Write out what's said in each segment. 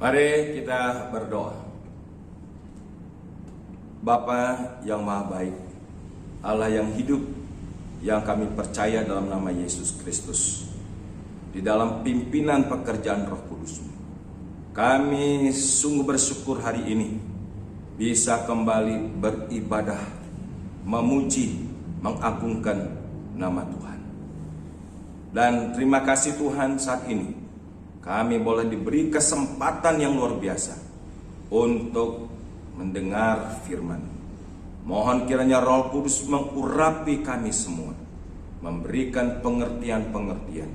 Mari kita berdoa. Bapa yang Maha Baik, Allah yang hidup, yang kami percaya dalam nama Yesus Kristus, di dalam pimpinan pekerjaan Roh Kudus-Mu, kami sungguh bersyukur hari ini bisa kembali beribadah, memuji, mengagungkan nama Tuhan. Dan terima kasih Tuhan, saat ini kami boleh diberi kesempatan yang luar biasa untuk mendengar firman. Mohon kiranya Roh Kudus mengurapi kami semua, memberikan pengertian-pengertian,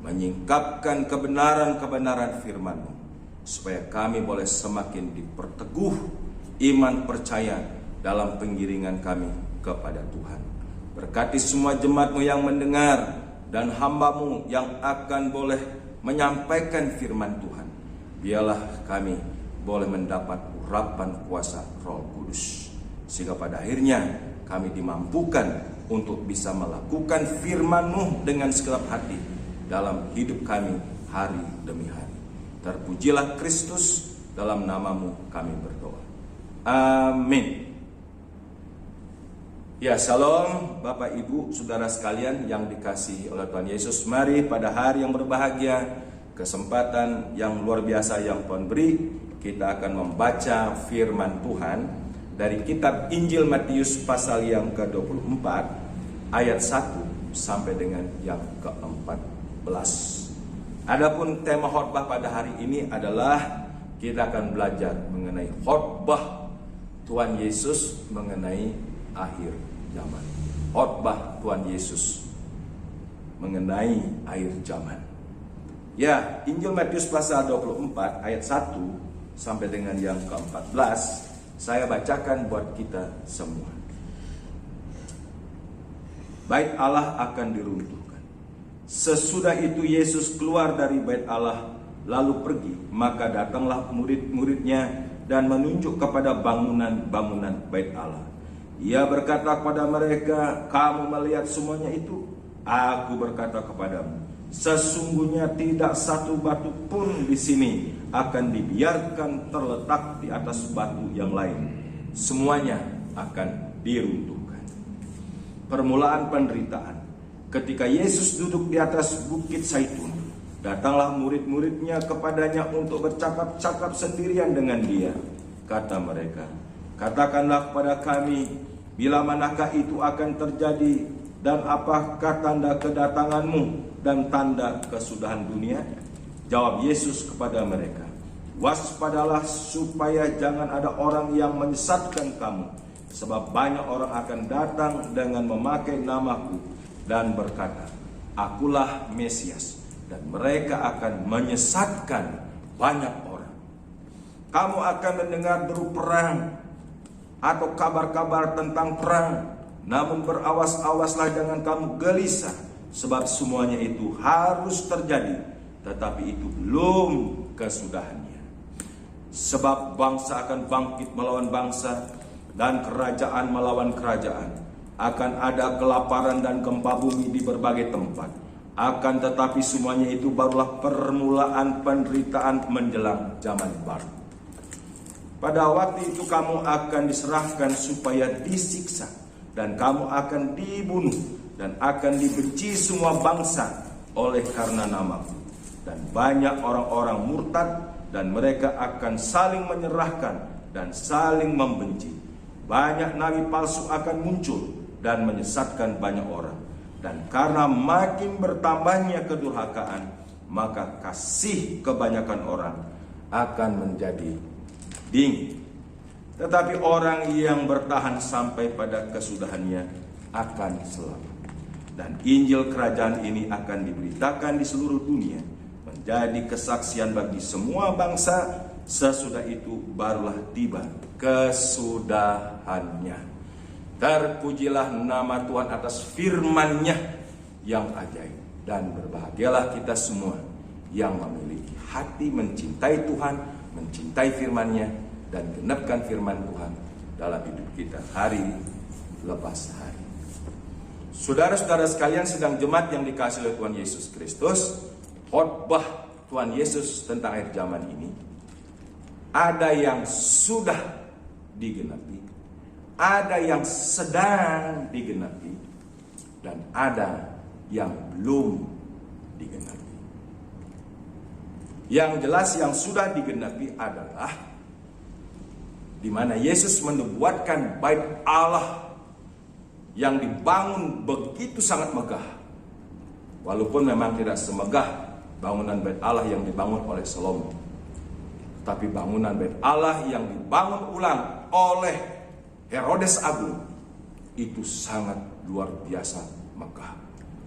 menyingkapkan kebenaran-kebenaran firman-Mu, supaya kami boleh semakin diperteguh iman percaya dalam pengiringan kami kepada Tuhan. Berkati semua jemaat-Mu yang mendengar dan hamba-Mu yang akan boleh menyampaikan firman Tuhan. Biarlah kami boleh mendapat urapan kuasa Roh Kudus, sehingga pada akhirnya kami dimampukan untuk bisa melakukan firman-Mu dengan segenap hati dalam hidup kami hari demi hari. Terpujilah Kristus, dalam nama-Mu kami berdoa. Amin. Ya, shalom Bapak Ibu Saudara sekalian yang dikasihi oleh Tuhan Yesus. Mari pada hari yang berbahagia, kesempatan yang luar biasa yang Tuhan beri, kita akan membaca firman Tuhan dari kitab Injil Matius pasal yang ke-24 ayat 1 sampai dengan yang ke-14. Adapun tema khotbah pada hari ini adalah kita akan belajar mengenai khotbah Tuhan Yesus mengenai akhir zaman. Khotbah Tuhan Yesus mengenai akhir zaman. Ya, Injil Matius pasal 24 ayat 1 sampai dengan yang ke-14 saya bacakan buat kita semua. Bait Allah akan diruntuhkan. Sesudah itu Yesus keluar dari bait Allah lalu pergi, maka datanglah murid-muridnya dan menunjuk kepada bangunan-bangunan bait Allah. Ia berkata kepada mereka, "Kamu melihat semuanya itu? Aku berkata kepadamu, sesungguhnya tidak satu batu pun di sini akan dibiarkan terletak di atas batu yang lain. Semuanya akan diruntuhkan." Permulaan penderitaan. Ketika Yesus duduk di atas bukit Zaitun, datanglah murid-muridnya kepadanya untuk bercakap-cakap sendirian dengan dia. Kata mereka, "Katakanlah kepada kami, bila manakah itu akan terjadi, dan apakah tanda kedatanganmu dan tanda kesudahan dunia?" Jawab Yesus kepada mereka, "Waspadalah supaya jangan ada orang yang menyesatkan kamu, sebab banyak orang akan datang dengan memakai namaku dan berkata, 'Akulah Mesias,' dan mereka akan menyesatkan banyak orang. Kamu akan mendengar deru perang atau kabar-kabar tentang perang, namun berawas-awaslah jangan kamu gelisah, sebab semuanya itu harus terjadi, tetapi itu belum kesudahannya. Sebab bangsa akan bangkit melawan bangsa, dan kerajaan melawan kerajaan. Akan ada kelaparan dan gempa bumi di berbagai tempat. Akan tetapi semuanya itu barulah permulaan penderitaan menjelang zaman baru. Pada waktu itu kamu akan diserahkan supaya disiksa, dan kamu akan dibunuh, dan akan dibenci semua bangsa oleh karena namaku. Dan banyak orang-orang murtad, dan mereka akan saling menyerahkan dan saling membenci. Banyak nabi palsu akan muncul dan menyesatkan banyak orang. Dan karena makin bertambahnya kedurhakaan, maka kasih kebanyakan orang akan menjadi dingin. Tetapi orang yang bertahan sampai pada kesudahannya akan selamat. Dan Injil kerajaan ini akan diberitakan di seluruh dunia, menjadi kesaksian bagi semua bangsa. Sesudah itu barulah tiba kesudahannya. Terpujilah nama Tuhan atas firman-Nya yang ajaib. Dan berbahagialah kita semua yang memiliki hati mencintai Tuhan, mencintai firman-Nya, dan genapkan firman Tuhan dalam hidup kita hari lepas hari. Saudara-saudara sekalian, sedang jemaat yang dikasihi oleh Tuhan Yesus Kristus, khotbah Tuhan Yesus tentang akhir zaman ini Ada yang sudah digenapi, ada yang sedang digenapi, dan ada yang belum digenapi. Yang jelas yang sudah digenapi adalah di mana Yesus menubuatkan bait Allah yang dibangun begitu sangat megah. Walaupun memang tidak semegah bangunan bait Allah yang dibangun oleh Salomo, tapi bangunan bait Allah yang dibangun ulang oleh Herodes Agung itu sangat luar biasa megah,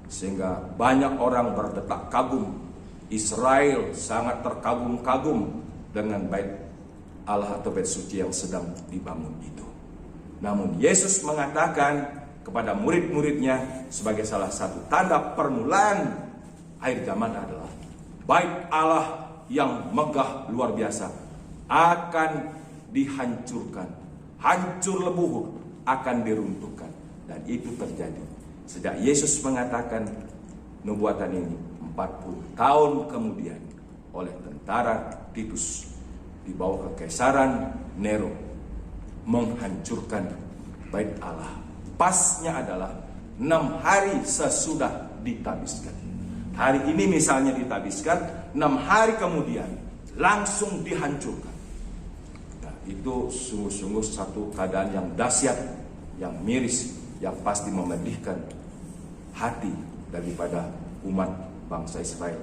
sehingga banyak orang berdetak kagum. Israel sangat terkagum-kagum dengan bait Allah atau bait suci yang sedang dibangun itu. Namun Yesus mengatakan kepada murid-muridnya sebagai salah satu tanda permulaan akhir zaman adalah bait Allah yang megah luar biasa akan dihancurkan, hancur lebur, akan diruntuhkan. Dan itu terjadi sejak Yesus mengatakan nubuatan ini 40 tahun kemudian oleh tentara Titus di bawah kekaisaran Nero menghancurkan bait Allah. Pasnya adalah 6 hari sesudah ditabiskan. Hari ini misalnya ditabiskan, 6 hari kemudian langsung dihancurkan. Nah, itu sungguh-sungguh satu keadaan yang dahsyat, yang miris, yang pasti memedihkan hati daripada umat bangsa Israel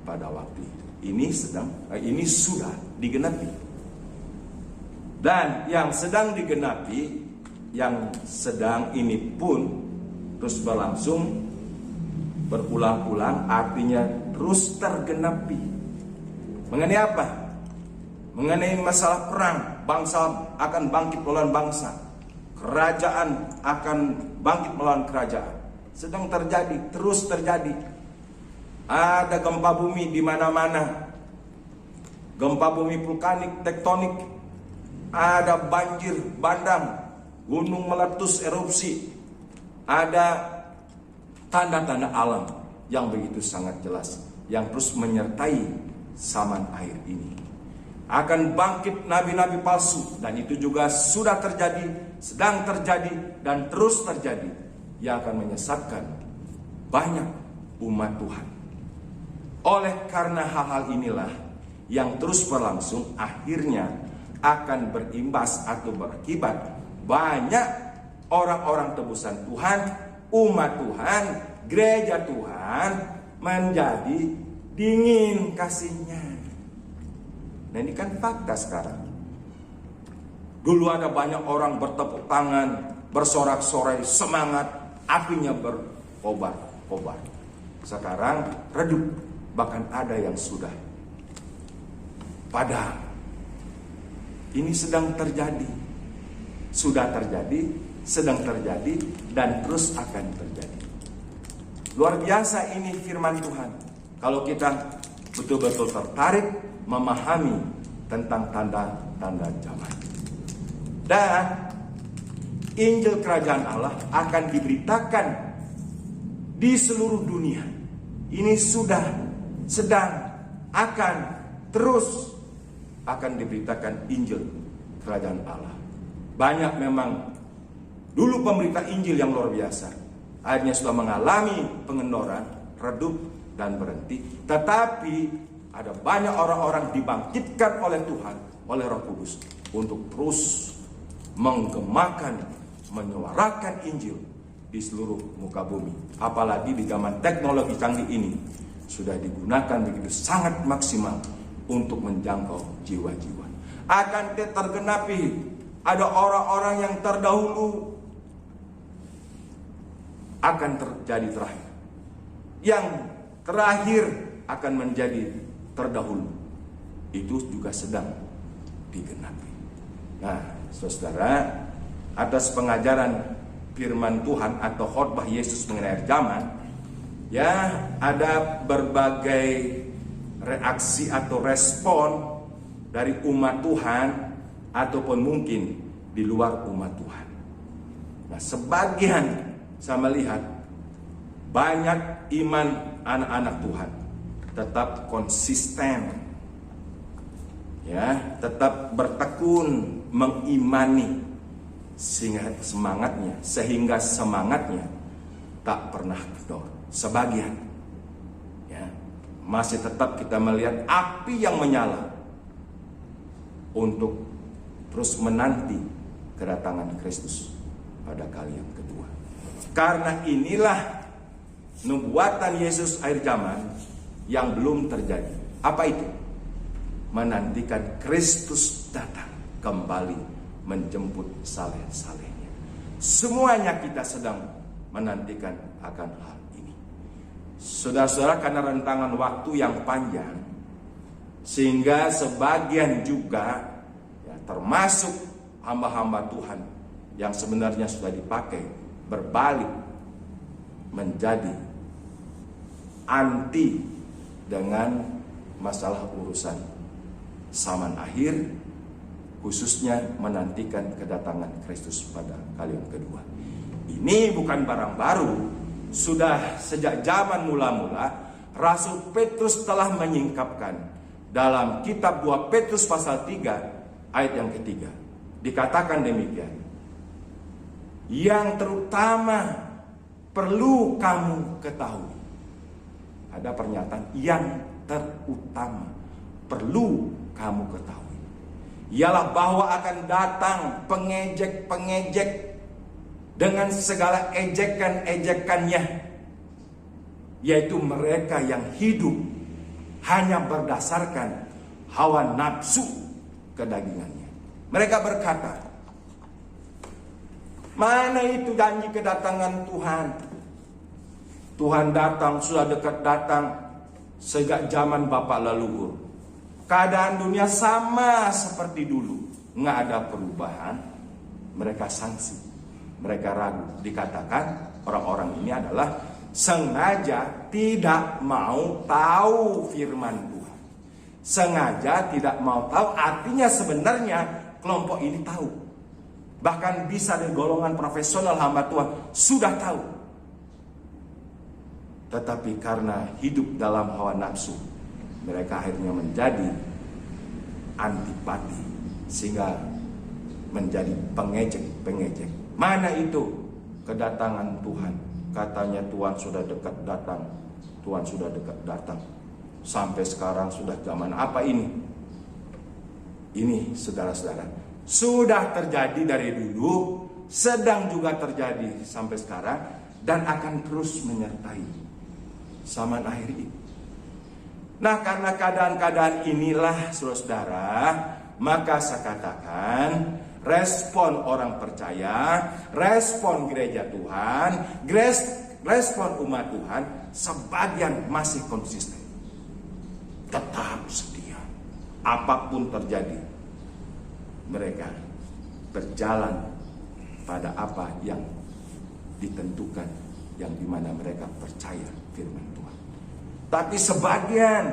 pada waktu itu. Ini sudah digenapi. Dan yang sedang digenapi, yang sedang ini pun terus berlangsung berulang-ulang, artinya terus tergenapi. Mengenai apa? Mengenai masalah perang, bangsa akan bangkit melawan bangsa, kerajaan akan bangkit melawan kerajaan. Sedang terjadi, terus terjadi. Ada gempa bumi di mana-mana, gempa bumi vulkanik, tektonik, ada banjir bandang, gunung meletus, erupsi, ada tanda-tanda alam yang begitu sangat jelas, yang terus menyertai zaman akhir ini. Akan bangkit nabi-nabi palsu, dan itu juga sudah terjadi, sedang terjadi, dan terus terjadi, yang akan menyesatkan banyak umat Tuhan. Oleh karena hal-hal inilah yang terus berlangsung, akhirnya akan berimbas atau berakibat banyak orang-orang tebusan Tuhan, umat Tuhan, gereja Tuhan menjadi dingin kasihnya. Nah, ini kan fakta sekarang. Dulu ada banyak orang bertepuk tangan, bersorak-sorai, semangat, apinya berkobar-kobar. Sekarang redup, bahkan ada yang sudah padam. Ini sedang terjadi, sudah terjadi, sedang terjadi, dan terus akan terjadi. Luar biasa ini firman Tuhan. Kalau kita betul-betul tertarik memahami tentang tanda-tanda zaman. Dan Injil Kerajaan Allah akan diberitakan di seluruh dunia. Ini sudah, sedang, akan, terus akan diberitakan Injil Kerajaan Allah. Banyak memang dulu pemberita Injil yang luar biasa, akhirnya sudah mengalami pengendoran, redup, dan berhenti. Tetapi ada banyak orang-orang dibangkitkan oleh Tuhan, oleh Roh Kudus, untuk terus menggemakan, menyuarakan Injil di seluruh muka bumi. Apalagi di zaman teknologi canggih ini sudah digunakan begitu sangat maksimal untuk menjangkau jiwa-jiwa. Akan tergenapi, ada orang-orang yang terdahulu akan terjadi terakhir, yang terakhir akan menjadi terdahulu. Itu juga sedang digenapi. Nah, saudara, atas pengajaran firman Tuhan atau khotbah Yesus mengenai akhir zaman, ya, ada berbagai reaksi atau respon dari umat Tuhan ataupun mungkin di luar umat Tuhan. Nah, sebagian saya melihat banyak iman anak-anak Tuhan tetap konsisten, ya, tetap bertekun mengimani sehingga semangatnya tak pernah kendor. Sebagian ya, masih tetap kita melihat api yang menyala untuk terus menanti kedatangan Kristus pada kali yang kedua. Karena inilah nubuatan Yesus akhir zaman yang belum terjadi. Apa itu? Menantikan Kristus datang kembali menjemput saleh-salehnya. Semuanya kita sedang menantikan akan hal ini. Saudara-saudara, karena rentangan waktu yang panjang, sehingga sebagian juga ya, termasuk hamba-hamba Tuhan yang sebenarnya sudah dipakai berbalik menjadi anti dengan masalah urusan zaman akhir, khususnya menantikan kedatangan Kristus pada kali yang kedua. Ini bukan barang baru. Sudah sejak zaman mula-mula Rasul Petrus telah menyingkapkan dalam kitab 2 Petrus pasal 3 ayat yang ketiga. Dikatakan demikian, yang terutama perlu kamu ketahui. Ada pernyataan yang terutama perlu kamu ketahui, ialah bahwa akan datang pengejek-pengejek dengan segala ejekan-ejekannya, yaitu mereka yang hidup hanya berdasarkan hawa nafsu kedagingannya. Mereka berkata, mana itu janji kedatangan Tuhan? Tuhan datang, sudah dekat datang sejak zaman Bapak leluhur. Keadaan dunia sama seperti dulu, nggak ada perubahan. Mereka sangsi, mereka ragu. Dikatakan orang-orang ini adalah sengaja tidak mau tahu firman Tuhan. Sengaja tidak mau tahu, artinya sebenarnya kelompok ini tahu. Bahkan bisa dari golongan profesional hamba Tuhan sudah tahu. Tetapi karena hidup dalam hawa nafsu, mereka akhirnya menjadi antipati, sehingga menjadi pengejek-pengejek. Mana itu kedatangan Tuhan? Katanya Tuhan sudah dekat datang. Tuhan sudah dekat datang. Sampai sekarang sudah zaman apa ini? Ini saudara-saudara, sudah terjadi dari dulu, sedang juga terjadi sampai sekarang, dan akan terus menyertai zaman akhir ini. Nah, karena keadaan-keadaan inilah saudara-saudara, maka saya katakan respon orang percaya, respon gereja Tuhan, respon umat Tuhan, sebagian masih konsisten, tetap setia. Apapun terjadi, mereka berjalan pada apa yang ditentukan, yang dimana mereka percaya firman Tuhan. Tapi sebagian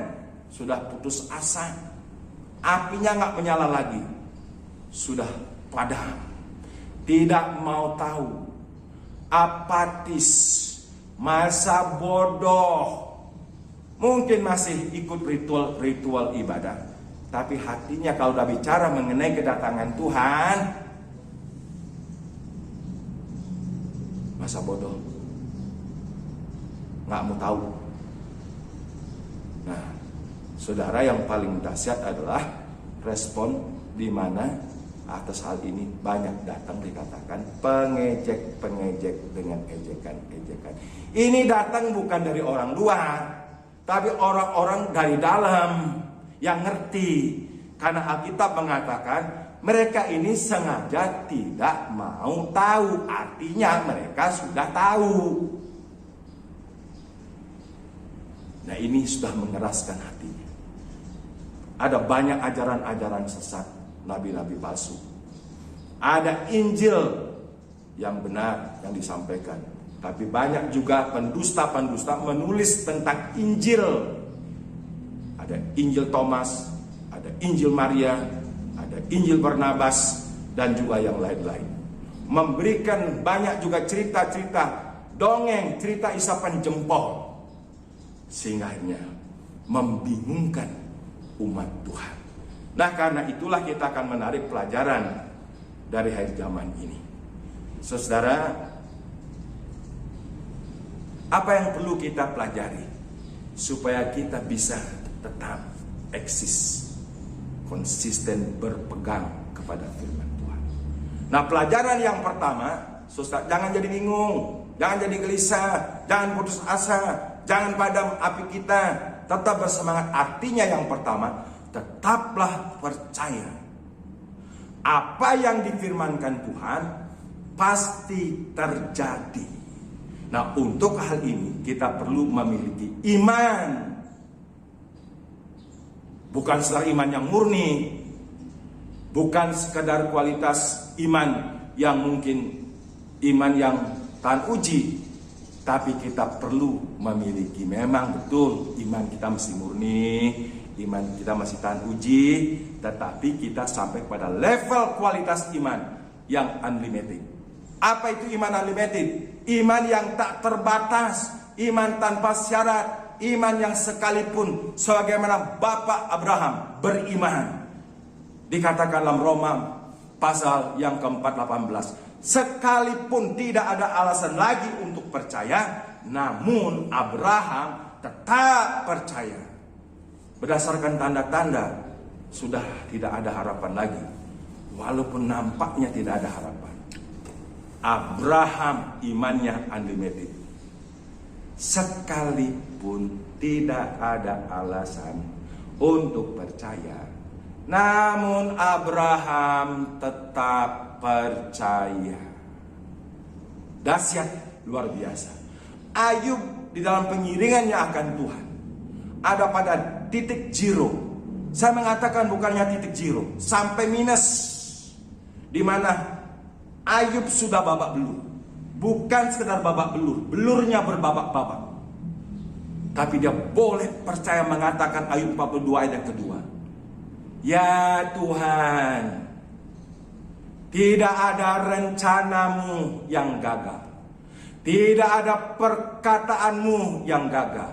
sudah putus asa, apinya nggak menyala lagi, sudah padam, tidak mau tahu, apatis, masa bodoh. Mungkin masih ikut ritual ibadah, tapi hatinya kalau udah bicara mengenai kedatangan Tuhan, masa bodoh, nggak mau tahu. Nah, saudara, yang paling dahsyat adalah respon di mana atas hal ini banyak datang dikatakan pengejek-pengejek dengan ejekan-ejekan. Ini datang bukan dari orang luar, tapi orang-orang dari dalam yang ngerti. Karena Alkitab mengatakan mereka ini sengaja tidak mau tahu, artinya mereka sudah tahu. Nah, ini sudah mengeraskan hatinya. Ada banyak ajaran-ajaran sesat, nabi-nabi palsu. Ada Injil yang benar yang disampaikan, tapi banyak juga pendusta-pendusta menulis tentang Injil. Ada Injil Thomas, ada Injil Maria, ada Injil Barnabas, dan juga yang lain-lain. Memberikan banyak juga cerita-cerita, dongeng, cerita isapan jempol, sehingga akhirnya membingungkan umat Tuhan. Nah, karena itulah kita akan menarik pelajaran dari akhir zaman ini. Saudara, apa yang perlu kita pelajari supaya kita bisa tetap eksis, konsisten berpegang kepada firman Tuhan? Nah, pelajaran yang pertama, saudara, jangan jadi bingung, jangan jadi gelisah, jangan putus asa, jangan padam api kita, tetap bersemangat. Artinya yang pertama, tetaplah percaya. Apa yang difirmankan Tuhan pasti terjadi. Nah, untuk hal ini kita perlu memiliki iman. Bukan sekedar iman yang murni, bukan sekedar kualitas iman yang mungkin iman yang tahan uji, tapi kita perlu memiliki, memang betul iman kita mesti murni, iman kita masih tahan uji, tetapi kita sampai pada level kualitas iman yang unlimited. Apa itu iman unlimited? Iman yang tak terbatas, iman tanpa syarat, iman yang sekalipun sebagaimana Bapak Abraham beriman. Dikatakan dalam Roma pasal yang ke-4:18, sekalipun tidak ada alasan lagi untuk percaya, namun Abraham tetap percaya. Berdasarkan tanda-tanda, sudah tidak ada harapan lagi. Walaupun nampaknya tidak ada harapan, Abraham imannya unlimited. Sekalipun tidak ada alasan untuk percaya, namun Abraham tetap percaya. Dahsyat, luar biasa. Ayub di dalam pengiringannya akan Tuhan ada pada titik zero. Saya mengatakan bukannya titik zero, sampai minus, di mana Ayub sudah babak belur. Bukan sekedar babak belur, belurnya berbabak-babak. Tapi dia boleh percaya mengatakan Ayub 42 ayat yang kedua, ya Tuhan, tidak ada rencanamu yang gagal, tidak ada perkataanmu yang gagal.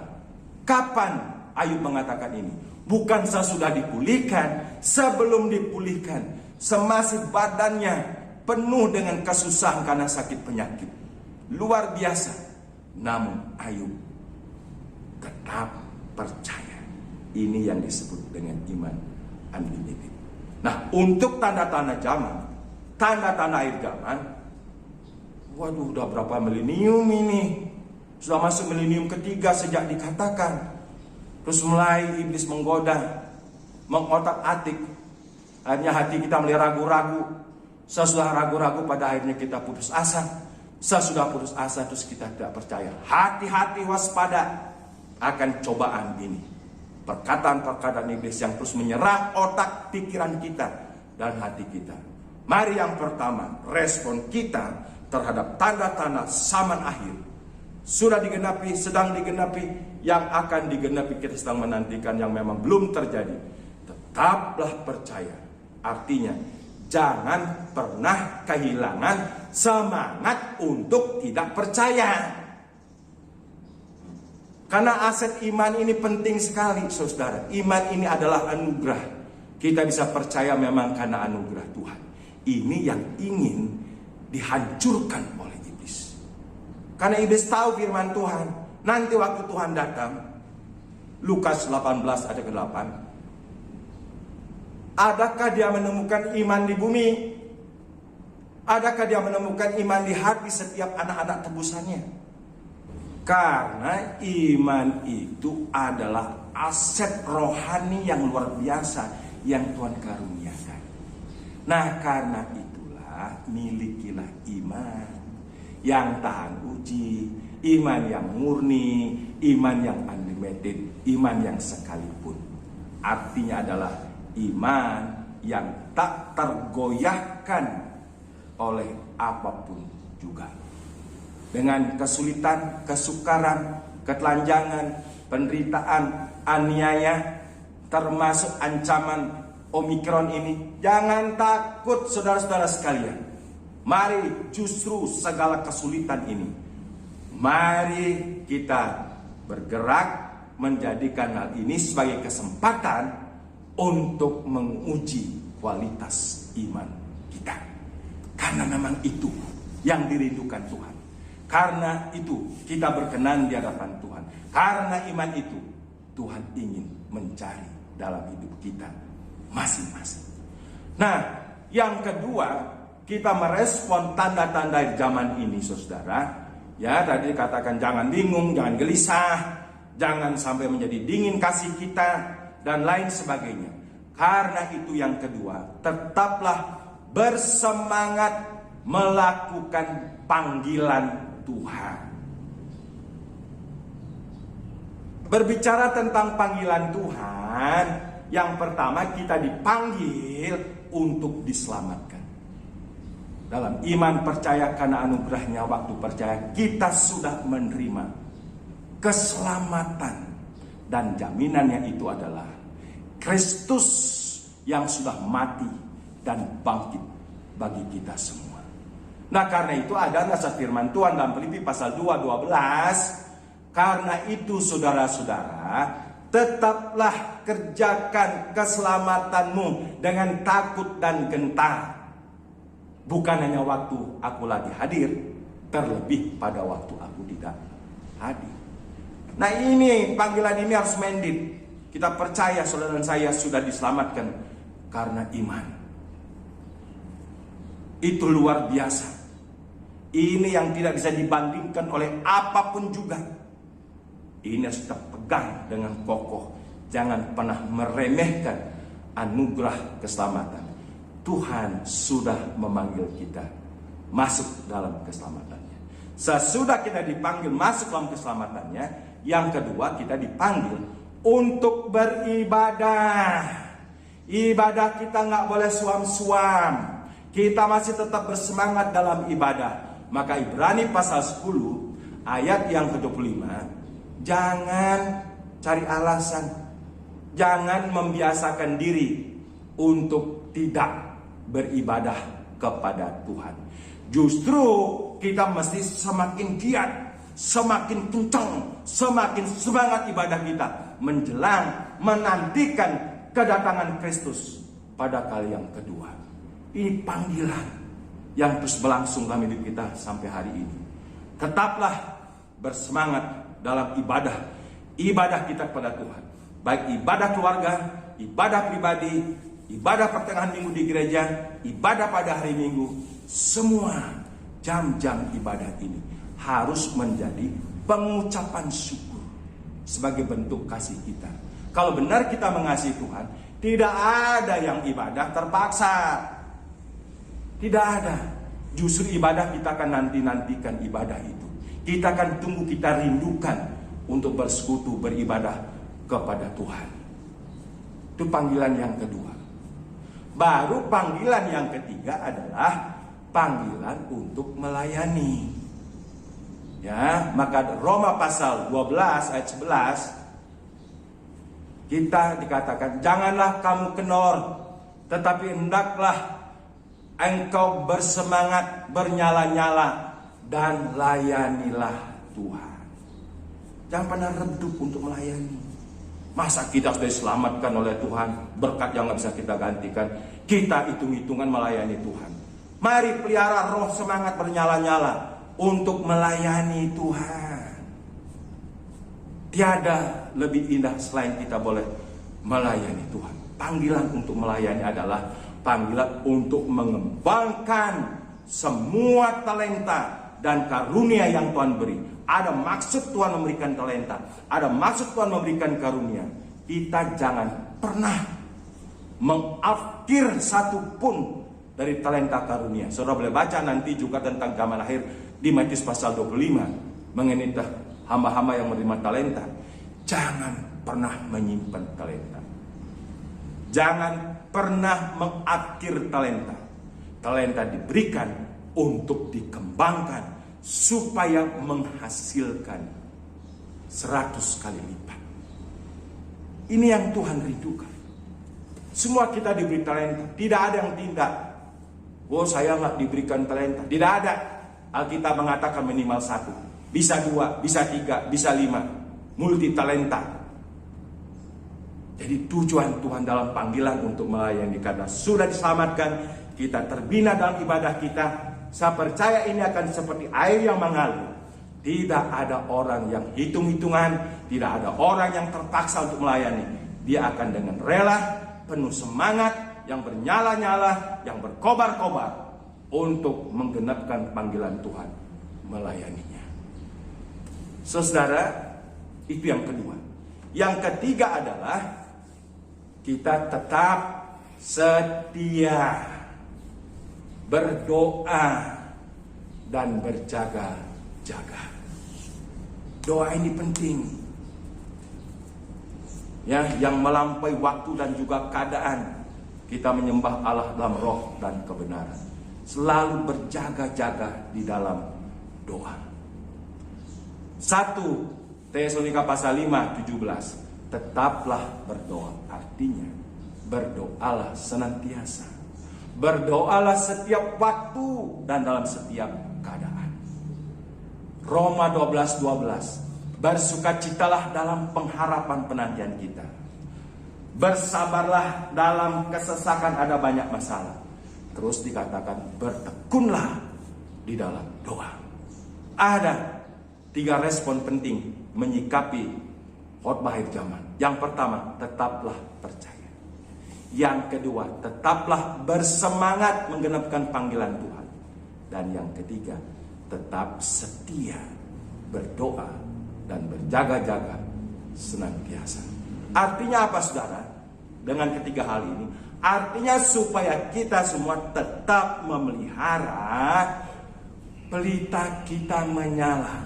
Kapan Ayub mengatakan ini? Bukan sesudah dipulihkan, sebelum dipulihkan, semasih badannya penuh dengan kesusahan karena sakit penyakit. Luar biasa. Namun Ayub tetap percaya. Ini yang disebut dengan iman unlimited. Nah, untuk tanda-tanda zaman, tanda-tanda akhir zaman, waduh, udah berapa milenium ini? Sudah masuk milenium ketiga sejak dikatakan. Terus mulai iblis menggoda, mengotak-atik. Akhirnya hati kita mulai ragu-ragu. Sesudah ragu-ragu, pada akhirnya kita putus asa. Sesudah putus asa, terus kita tidak percaya. Hati-hati, waspada akan cobaan ini. Perkataan-perkataan iblis yang terus menyerang otak pikiran kita dan hati kita. Mari yang pertama, respon kita terhadap tanda-tanda zaman akhir. Sudah digenapi, sedang digenapi, yang akan digenapi kita sedang menantikan, yang memang belum terjadi. Tetaplah percaya. Artinya, jangan pernah kehilangan semangat untuk tidak percaya. Karena aset iman ini penting sekali, saudara. Iman ini adalah anugerah. Kita bisa percaya memang karena anugerah Tuhan. Ini yang ingin dihancurkan oleh iblis. Karena iblis tahu firman Tuhan. Nanti waktu Tuhan datang, Lukas 18 ayat ke-8, adakah dia menemukan iman di bumi? Adakah dia menemukan iman di hati setiap anak-anak tebusannya? Karena iman itu adalah aset rohani yang luar biasa yang Tuhan karuniakan. Nah, karena itulah milikilah iman yang tahan uji, iman yang murni, iman yang unlimited, iman yang sekalipun. Artinya adalah iman yang tak tergoyahkan oleh apapun juga. Dengan kesulitan, kesukaran, ketelanjangan, penderitaan, aniaya, termasuk ancaman Omikron ini, jangan takut saudara-saudara sekalian. Mari justru segala kesulitan ini, mari kita bergerak menjadikan hal ini sebagai kesempatan untuk menguji kualitas iman kita. Karena memang itu yang dirindukan Tuhan. Karena itu kita berkenan di hadapan Tuhan. Karena iman itu Tuhan ingin mencari dalam hidup kita masing-masing. Nah, yang kedua, kita merespon tanda-tanda zaman ini, saudara. Ya, tadi dikatakan jangan bingung, jangan gelisah, jangan sampai menjadi dingin kasih kita, dan lain sebagainya. Karena itu yang kedua, tetaplah bersemangat melakukan panggilan Tuhan. Berbicara tentang panggilan Tuhan, yang pertama kita dipanggil untuk diselamatkan. Dalam iman percaya karena anugerahnya waktu percaya kita sudah menerima keselamatan, dan jaminannya itu adalah Kristus yang sudah mati dan bangkit bagi kita semua. Nah, karena itu ada nasihat firman Tuhan dalam Filipi pasal 2:12. Karena itu saudara-saudara, tetaplah kerjakan keselamatanmu dengan takut dan gentar. Bukan hanya waktu aku lagi hadir, terlebih pada waktu aku tidak hadir. Nah, ini panggilan ini harus mandate. Kita percaya saudara dan saya sudah diselamatkan karena iman. Itu luar biasa. Ini yang tidak bisa dibandingkan oleh apapun juga. Ini harus kita pegang dengan kokoh. Jangan pernah meremehkan anugerah keselamatan. Tuhan sudah memanggil kita masuk dalam keselamatannya. Sesudah kita dipanggil masuk dalam keselamatannya, yang kedua kita dipanggil untuk beribadah. Ibadah kita nggak boleh suam-suam. Kita masih tetap bersemangat dalam ibadah. Maka Ibrani pasal 10 ayat yang ke-25, jangan cari alasan, jangan membiasakan diri untuk tidak beribadah kepada Tuhan. Justru kita mesti semakin giat, semakin kencang, semakin semangat ibadah kita menjelang menantikan kedatangan Kristus pada kali yang kedua. Ini panggilan yang terus berlangsung dalam hidup kita sampai hari ini. Tetaplah bersemangat dalam ibadah kita kepada Tuhan. Baik ibadah keluarga, ibadah pribadi, ibadah pertengahan minggu di gereja, ibadah pada hari Minggu, semua jam-jam ibadah ini harus menjadi pengucapan syukur sebagai bentuk kasih kita. Kalau benar kita mengasihi Tuhan, tidak ada yang ibadah terpaksa. Tidak ada. Justru ibadah kita akan nantikan ibadah itu. Kita akan tunggu, kita rindukan untuk bersekutu, beribadah kepada Tuhan. Itu panggilan yang kedua. Baru panggilan yang ketiga adalah panggilan untuk melayani. Ya, maka Roma pasal 12 ayat 11 kita dikatakan, janganlah kamu kendor, tetapi hendaklah engkau bersemangat, bernyala-nyala, dan layanilah Tuhan. Jangan pernah redup untuk melayani. Masa kita sudah diselamatkan oleh Tuhan, berkat yang gak bisa kita gantikan, kita hitung-hitungan melayani Tuhan. Mari pelihara roh semangat bernyala-nyala untuk melayani Tuhan. Tiada lebih indah selain kita boleh melayani Tuhan. Panggilan untuk melayani adalah panggilan untuk mengembangkan semua talenta dan karunia yang Tuhan beri. Ada maksud Tuhan memberikan talenta, ada maksud Tuhan memberikan karunia. Kita jangan pernah mengafkir satupun dari talenta karunia. Saudara boleh baca nanti juga tentang zaman akhir di Matius pasal 25 mengenai hamba-hamba yang menerima talenta. Jangan pernah menyimpan talenta. Jangan pernah mengafkir talenta. Talenta diberikan untuk dikembangkan supaya menghasilkan 100 kali lipat. Ini yang Tuhan rindukan. Semua kita diberi talenta. Tidak ada yang tidak. Oh, saya nggak diberikan talenta. Tidak ada. Alkitab mengatakan minimal 1. Bisa 2, bisa 3, bisa 5. Multi talenta. Jadi tujuan Tuhan dalam panggilan untuk melayani, karena sudah diselamatkan, kita terbina dalam ibadah kita. Saya percaya ini akan seperti air yang mengalir. Tidak ada orang yang hitung-hitungan, tidak ada orang yang terpaksa untuk melayani. Dia akan dengan rela, penuh semangat, yang bernyala-nyala, yang berkobar-kobar untuk menggenapkan panggilan Tuhan, melayaninya. Saudara, itu yang kedua. Yang ketiga adalah kita tetap setia, berdoa, dan berjaga-jaga. Doa ini penting, ya, yang melampaui waktu dan juga keadaan. Kita menyembah Allah dalam roh dan kebenaran. Selalu berjaga-jaga di dalam doa. 1 Tesalonika pasal 5:17. Tetaplah berdoa. Artinya berdoalah senantiasa. Berdoalah setiap waktu dan dalam setiap keadaan. Roma 12:12. Bersukacitalah dalam pengharapan penantian kita. Bersabarlah dalam kesesakan ada banyak masalah. Terus dikatakan bertekunlah di dalam doa. Ada 3 respon penting menyikapi khotbah akhir zaman. Yang pertama, tetaplah percaya. Yang kedua, tetaplah bersemangat menggenapkan panggilan Tuhan. Dan yang ketiga, tetap setia, berdoa, dan berjaga-jaga senantiasa. Artinya apa, saudara? Dengan ketiga hal ini, artinya supaya kita semua tetap memelihara pelita kita menyala.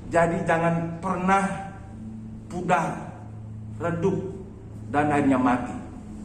Jadi jangan pernah pudar, redup, dan akhirnya mati.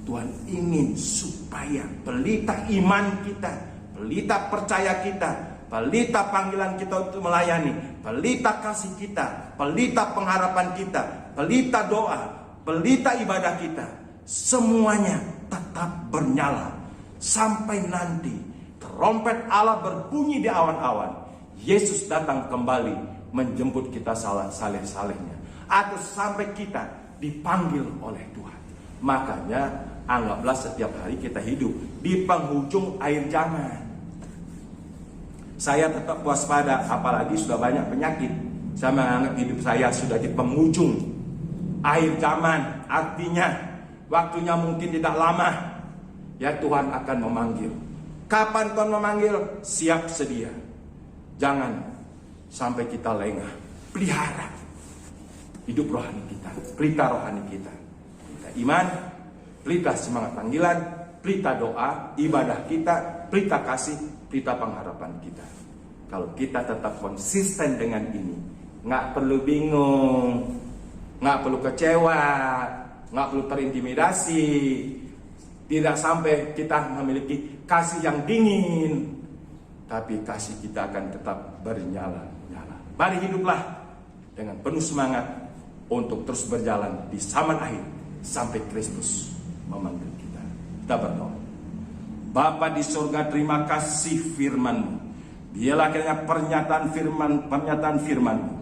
Tuhan ingin supaya pelita iman kita, pelita percaya kita, pelita panggilan kita untuk melayani, pelita kasih kita, pelita pengharapan kita, pelita doa, pelita ibadah kita, semuanya tetap bernyala sampai nanti trompet Allah berbunyi di awan-awan. Yesus datang kembali menjemput kita saleh-salehnya, atau sampai kita dipanggil oleh Tuhan. Makanya anggaplah setiap hari kita hidup di penghujung akhir zaman. Saya tetap waspada, apalagi sudah banyak penyakit. Saya menganggap hidup saya sudah di penghujung akhir zaman. Artinya waktunya mungkin tidak lama, ya, Tuhan akan memanggil. Kapan Tuhan memanggil? Siap sedia. Jangan sampai kita lengah. Pelihara hidup rohani kita, pelita rohani kita. Pelita iman, pelita semangat panggilan, pelita doa, ibadah kita, pelita kasih, pelita pengharapan kita. Kalau kita tetap konsisten dengan ini, nggak perlu bingung, nggak perlu kecewa, nggak perlu terintimidasi. Tidak sampai kita memiliki kasih yang dingin, tapi kasih kita akan tetap bernyala-nyala. Mari hiduplah dengan penuh semangat untuk terus berjalan di zaman akhir sampai Kristus memanggil kita. Kita berdoa. Bapa di surga, terima kasih firman-Mu. Biarlah kiranya pernyataan firman-Mu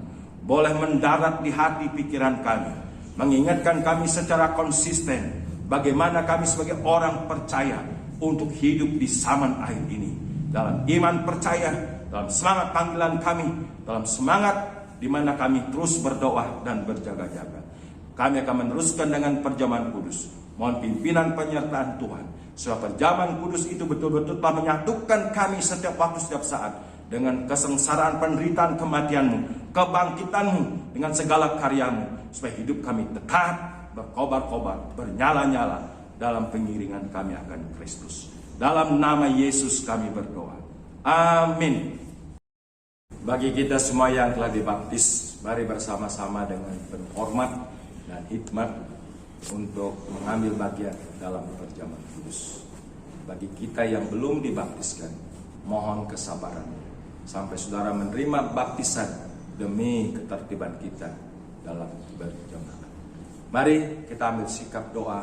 boleh mendarat di hati pikiran kami, mengingatkan kami secara konsisten bagaimana kami sebagai orang percaya untuk hidup di zaman akhir ini, dalam iman percaya, dalam semangat panggilan kami, dalam semangat di mana kami terus berdoa dan berjaga-jaga. Kami akan meneruskan dengan perjamuan kudus. Mohon pimpinan penyertaan Tuhan, supaya perjamuan kudus itu betul-betul telah menyatukan kami setiap waktu, setiap saat dengan kesengsaraan, penderitaan, kematian-Mu, kebangkitan-Mu, dengan segala karya-Mu, supaya hidup kami tetap berkobar-kobar, bernyala-nyala dalam pengiringan kami akan Kristus. Dalam nama Yesus kami berdoa. Amin. Bagi kita semua yang telah dibaptis, mari bersama-sama dengan penuh hormat dan hikmat untuk mengambil bagian dalam perjamuan kudus. Bagi kita yang belum dibaptiskan, mohon kesabaran sampai saudara menerima baptisan demi ketertiban kita dalam berjamaah. Mari kita ambil sikap doa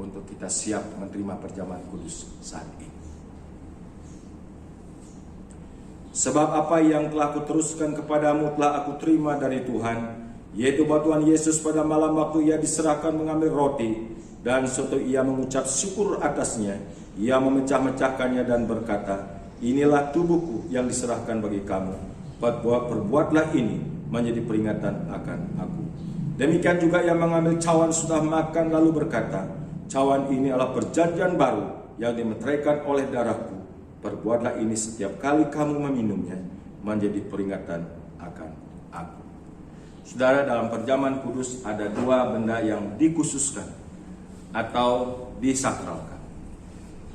untuk kita siap menerima perjamuan kudus saat ini. Sebab apa yang telah kuteruskan kepadamu telah aku terima dari Tuhan, yaitu bahwa Tuhan Yesus pada malam waktu ia diserahkan mengambil roti, dan setelah ia mengucap syukur atasnya, ia memecah-mecahkannya dan berkata, inilah tubuhku yang diserahkan bagi kamu, perbuatlah ini menjadi peringatan akan aku. Demikian juga ia mengambil cawan sudah makan lalu berkata, cawan ini adalah perjanjian baru yang dimeteraikan oleh darahku, perbuatlah ini setiap kali kamu meminumnya menjadi peringatan akan aku. Saudara, dalam perjamuan kudus ada dua benda yang dikhususkan atau disakralkan.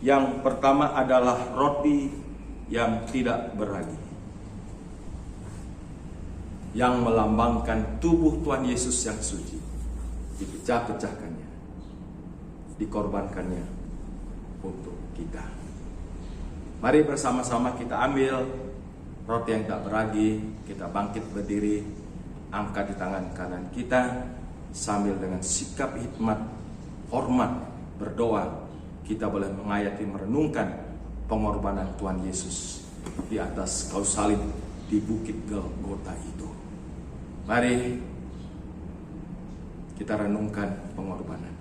Yang pertama adalah roti yang tidak beragi, yang melambangkan tubuh Tuhan Yesus yang suci, dipecah-pecahkannya, dikorbankannya untuk kita. Mari bersama-sama kita ambil roti yang tak beragi, kita bangkit berdiri, angkat di tangan kanan kita, sambil dengan sikap hikmat, hormat, berdoa, kita boleh menghayati, merenungkan pengorbanan Tuhan Yesus di atas kayu salib di Bukit Golgota itu. Mari kita renungkan pengorbanan.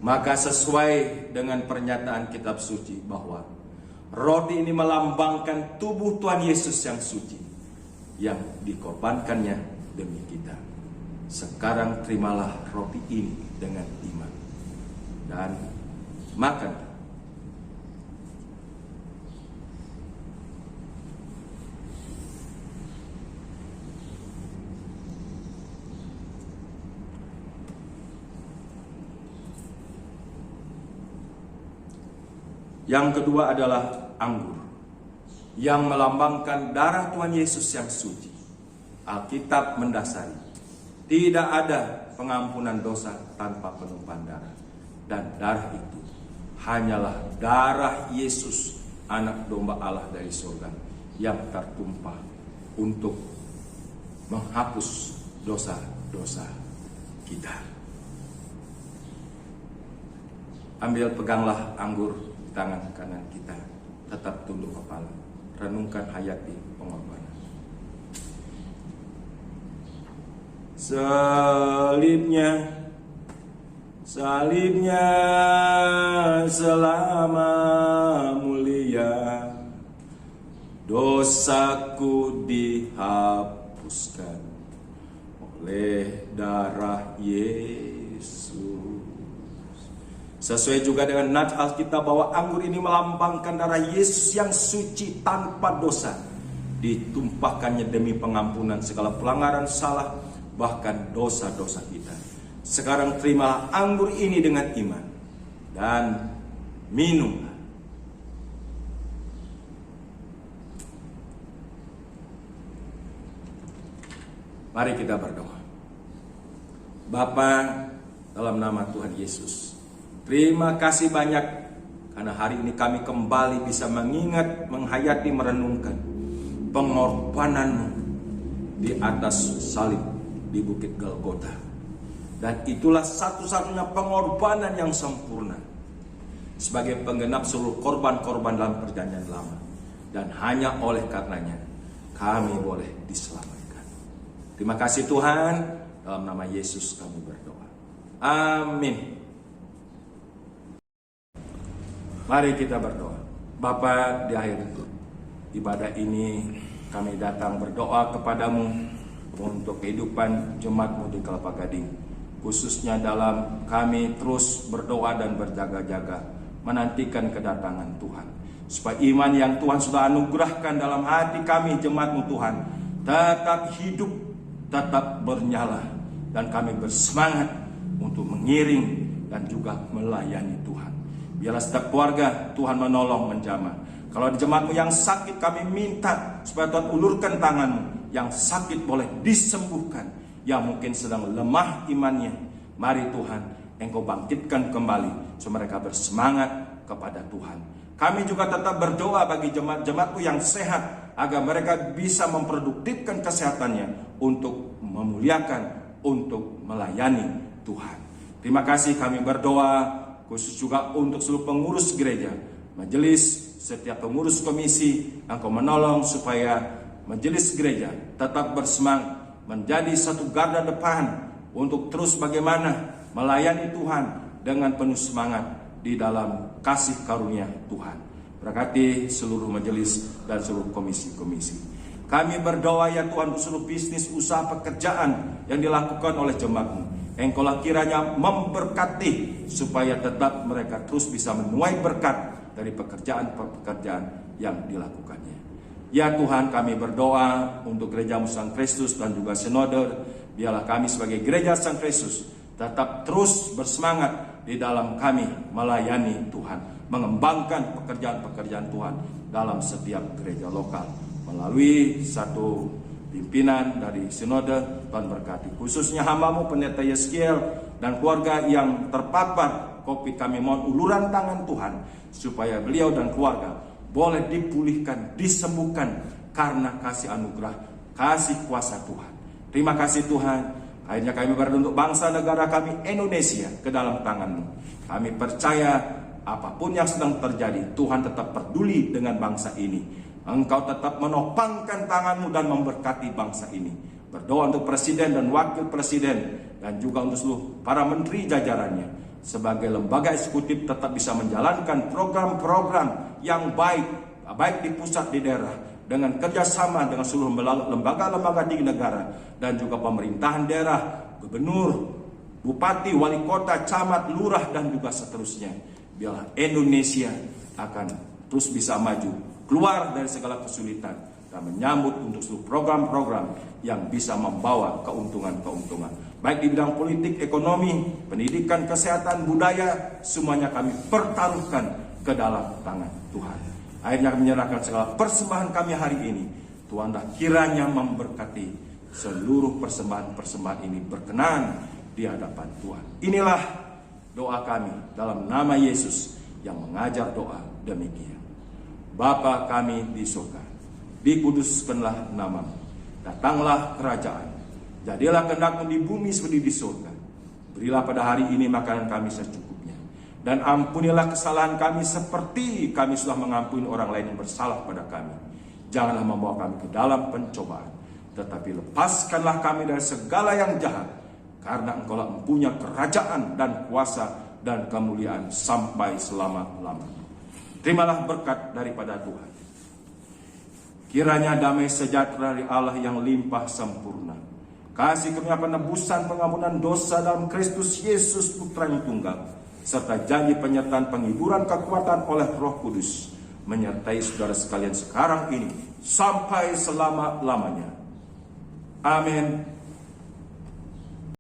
Maka sesuai dengan pernyataan kitab suci bahwa roti ini melambangkan tubuh Tuhan Yesus yang suci, yang dikorbankannya demi kita. Sekarang terimalah roti ini dengan iman dan makan. Yang kedua adalah anggur, yang melambangkan darah Tuhan Yesus yang suci. Alkitab mendasari, tidak ada pengampunan dosa tanpa penumpahan darah. Dan darah itu hanyalah darah Yesus, anak domba Allah dari surga, yang tertumpah untuk menghapus dosa-dosa kita. Ambil, peganglah anggur tangan kanan kita, tetap tunduk kepala, renungkan hayati pengorbanan. Salibnya selama mulia, dosaku dihapuskan oleh darah Yesus. Sesuai juga dengan nats Alkitab bahwa anggur ini melambangkan darah Yesus yang suci tanpa dosa, ditumpahkannya demi pengampunan segala pelanggaran salah, bahkan dosa-dosa kita. Sekarang terimalah anggur ini dengan iman dan minumlah. Mari kita berdoa. Bapa, dalam nama Tuhan Yesus, terima kasih banyak karena hari ini kami kembali bisa mengingat, menghayati, merenungkan pengorbanan-Mu di atas salib di Bukit Golgota. Dan itulah satu-satunya pengorbanan yang sempurna sebagai penggenap seluruh korban-korban dalam perjanjian lama. Dan hanya oleh karenanya kami boleh diselamatkan. Terima kasih Tuhan, dalam nama Yesus kami berdoa. Amin. Mari kita berdoa. Bapa, di akhir ibadah ini kami datang berdoa kepadamu untuk kehidupan jemaat-Mu di Kelapa Gading, khususnya dalam kami terus berdoa dan berjaga-jaga menantikan kedatangan Tuhan, supaya iman yang Tuhan sudah anugerahkan dalam hati kami jemaat-Mu Tuhan tetap hidup, tetap bernyala, dan kami bersemangat untuk mengiring dan juga melayani Tuhan. Biarlah setiap keluarga Tuhan menolong, menjamah. Kalau di jemaat-Mu yang sakit, kami minta supaya Tuhan ulurkan tangan-Mu. Yang sakit boleh disembuhkan, yang mungkin sedang lemah imannya, mari Tuhan Engkau bangkitkan kembali supaya mereka bersemangat kepada Tuhan. Kami juga tetap berdoa bagi jemaat-jemaat-Mu yang sehat, agar mereka bisa memproduktifkan kesehatannya untuk memuliakan, untuk melayani Tuhan. Terima kasih, kami berdoa khusus juga untuk seluruh pengurus gereja, majelis, setiap pengurus komisi. Engkau menolong supaya majelis gereja tetap bersemangat, menjadi satu garda depan untuk terus bagaimana melayani Tuhan dengan penuh semangat di dalam kasih karunia Tuhan. Berkati seluruh majelis dan seluruh komisi-komisi. Kami berdoa ya Tuhan untuk seluruh bisnis, usaha, pekerjaan yang dilakukan oleh jemaat-Mu. Engkaulah kiranya memberkati supaya tetap mereka terus bisa menuai berkat dari pekerjaan-pekerjaan yang dilakukannya. Ya Tuhan, kami berdoa untuk Gereja-Mu Sang Kristus dan juga Sinode. Biarlah kami sebagai Gereja Sang Kristus tetap terus bersemangat di dalam kami melayani Tuhan, mengembangkan pekerjaan-pekerjaan Tuhan dalam setiap gereja lokal melalui satu pimpinan dari Sinode. Tuhan berkati khususnya hamba-Mu Pendeta Yeskiel dan keluarga yang terpapar COVID. Kami mohon uluran tangan Tuhan supaya beliau dan keluarga boleh dipulihkan, disembuhkan karena kasih anugerah, kasih kuasa Tuhan. Terima kasih Tuhan. Akhirnya kami berdoa untuk bangsa negara kami Indonesia ke dalam tangan-Mu. Kami percaya apapun yang sedang terjadi, Tuhan tetap peduli dengan bangsa ini. Engkau tetap menopangkan tangan-Mu dan memberkati bangsa ini. Berdoa untuk Presiden dan Wakil Presiden dan juga untuk seluruh para menteri jajarannya. Sebagai lembaga eksekutif tetap bisa menjalankan program-program yang baik di pusat, di daerah, dengan kerjasama dengan seluruh lembaga-lembaga di negara dan juga pemerintahan daerah, gubernur, bupati, wali kota, camat, lurah, dan juga seterusnya. Biarlah Indonesia akan terus bisa maju, keluar dari segala kesulitan, dan menyambut untuk seluruh program-program yang bisa membawa keuntungan-keuntungan. Baik di bidang politik, ekonomi, pendidikan, kesehatan, budaya, semuanya kami pertaruhkan ke dalam tangan Tuhan. Akhirnya kami menyerahkan segala persembahan kami hari ini. Tuhanlah kiranya memberkati seluruh persembahan-persembahan ini berkenan di hadapan Tuhan. Inilah doa kami dalam nama Yesus yang mengajar doa demikian. Bapa kami di surga, dikuduskanlah nama-Mu, datanglah kerajaan, jadilah kehendak-Mu di bumi seperti di surga. Berilah pada hari ini makanan kami secukupnya. Dan ampunilah kesalahan kami seperti kami sudah mengampuni orang lain yang bersalah pada kami. Janganlah membawa kami ke dalam pencobaan, tetapi lepaskanlah kami dari segala yang jahat. Karena Engkaulah mempunyai kerajaan dan kuasa dan kemuliaan sampai selama-lamanya. Terimalah berkat daripada Tuhan. Kiranya damai sejahtera dari Allah yang limpah sempurna, kasih karunia penebusan pengampunan dosa dalam Kristus Yesus Putra yang tunggal, serta janji penyertaan penghiburan kekuatan oleh Roh Kudus menyertai saudara sekalian sekarang ini sampai selama-lamanya. Amin.